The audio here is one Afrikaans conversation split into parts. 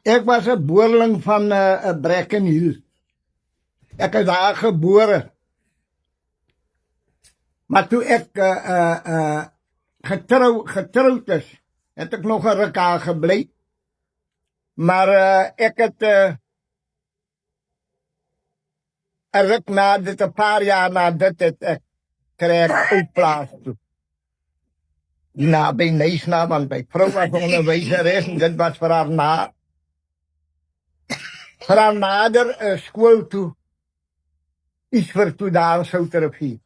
Ek was 'n boerling van Brackenhill. Ek is daar gebore. Maar toe ek getrouwd is, het ek nog 'n ruk daar gebly. Maar ek het 'n ruk na dit, 'n paar jaar na dit, het ek kry ek ou plaas toe. Naby Nysna, want my vrou was onderwyseres en dit was vir haar nader skool toe. Iets vir toe daar in Souterrivier.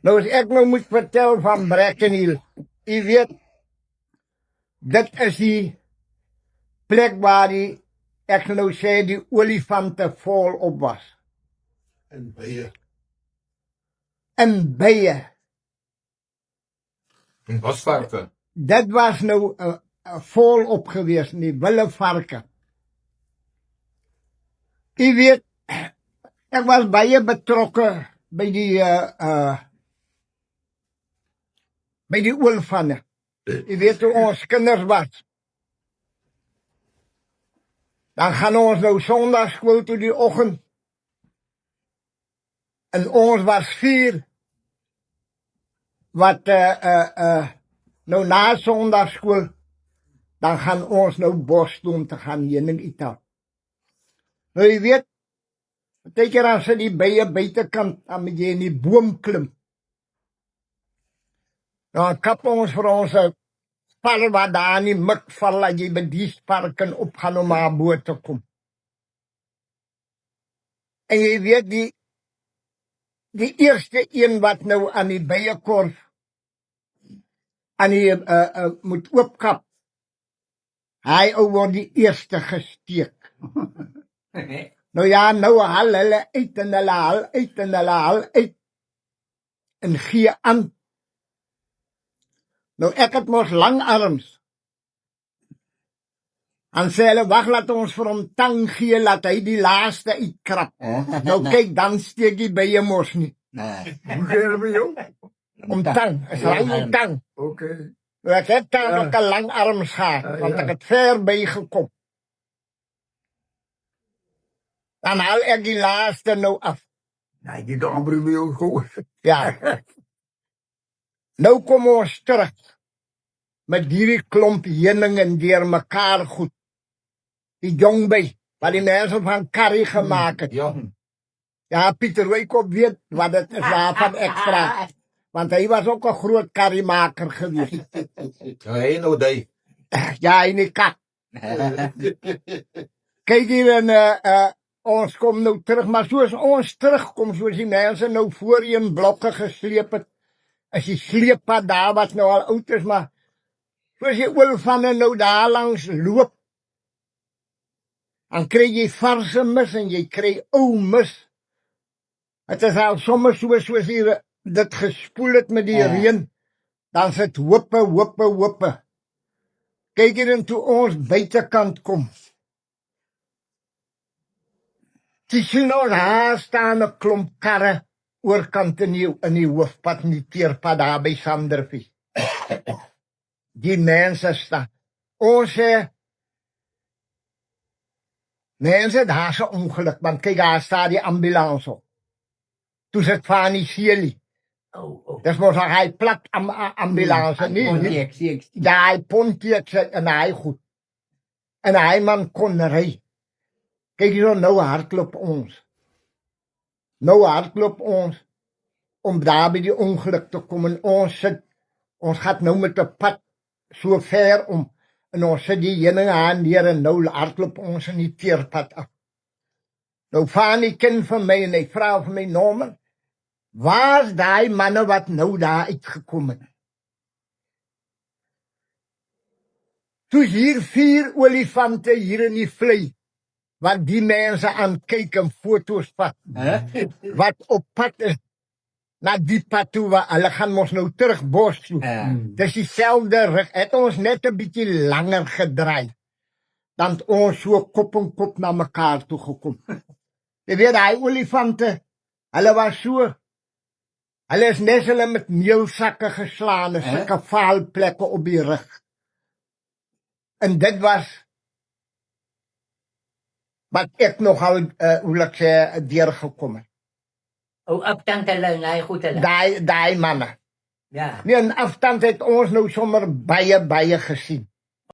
Nou as ek nou moet vertel van Brackenhill, u weet, dit is die plek waar ek nou sê, die olifante vol op was. En bye. En bye. En bosvarke. Dit was nou vol op gewees, die wilde varke. U weet, ek was baie betrokke by die olifante. U weet hoe ons kinders was. Dan gaan ons nou Sondagskool toe die oggend. En ons was 4 wat nou na Sondagskool, dan gaan ons nou bos toe om te gaan heuning eet. Nou jy weet, partykeer dan sit die bye buitekant, dan moet jy in die boom klim. Dan kap ons vir ons 'n spar wat daar in die mik val, dat jy by die spar kan opgaan om aan boord te kom. En jy weet, die eerste een wat nou aan die byekorf, aan die moet oopkap, hy ou word die eerste gesteek. Nou ja, nou haal hulle uit en hulle haal uit en hulle haal uit en gee aan. Nou ek het mos lang arms. En sê hulle, wag, laat ons vir hom tang gee, laat hy die laaste uitkrap. Nou kyk, dan steek die bye mos nie. Hoe gee hulle by jou? Om tang, is lang tang. Okay. Nou ek het daar ook 'n lang arms gehad, want ek het ver by gekom. Dan haal ek die laaste nou af. Nee, die amper by jou gehoor. Ja. Nou kom ons terug met hierdie klomp heuning deur mekaar goed. Die jong by, wat die mense van curry gemaak het. Ja, Pieter Wykop weet wat dit is waarvan ek vra. Want hy was ook 'n groot currymaker geweest. Ja, hy nou die. Ja, in die kak. Kyk hier en ons kom nou terug, maar soos ons terugkom, soos die mense nou voorheen blokke gesleep het, is die sleeppad daar wat nou al oud is, maar soos die olifante nou daar langs loop, dan kry jy varse mis en jy kry ou mis. Het is al soms soos hier dit gespoel het met die reën, dan sit hoppe. Kyk hier en toe ons buitekant kom. Jy sien nou daar staan 'n klomp karre oorkant in die hoofpad, in die teerpad daar by Sandervie. Die mense staan. Ons sê, mense, daar is 'n ongeluk, want kyk, daar staan die ambulans op. Toe sit van die Seelie. Dis mos hy plat ambulans, nie? Daar hy Pontiac en hy goed. En hy man kon ry. Kyk hier, nou hardloop ons. Om daar by die ongeluk te kom en ons gaat nou met 'n pad so ver om, en ons sit die heuning aan neer en nou hardloop ons in die teerpad af. Nou van die kind van my en hy vra vir my, Norman, waar's daai manne wat nou daar uitgekom het? Toe hier 4 olifante hier in die vlei, wat die mense aan kyk en foto's vat, wat op pad is, na die pad toe, waar hulle gaan ons nou terug bos toe. Dis dieselfde rig, het ons net 'n bietjie langer gedraai, dan ons so kop en kop na mekaar toe gekom. Jy weet, die olifante, hulle was so, hulle is net hulle met meelsakke geslaan, sulke vaal plekke op die rug. En dit was wat ek nogal, hoe laat ek sê, deurgekom het. O, afstand hulle, nee, goed hulle. Daai manne. Ja. Nee, in afstand het ons nou sommer baie gesien.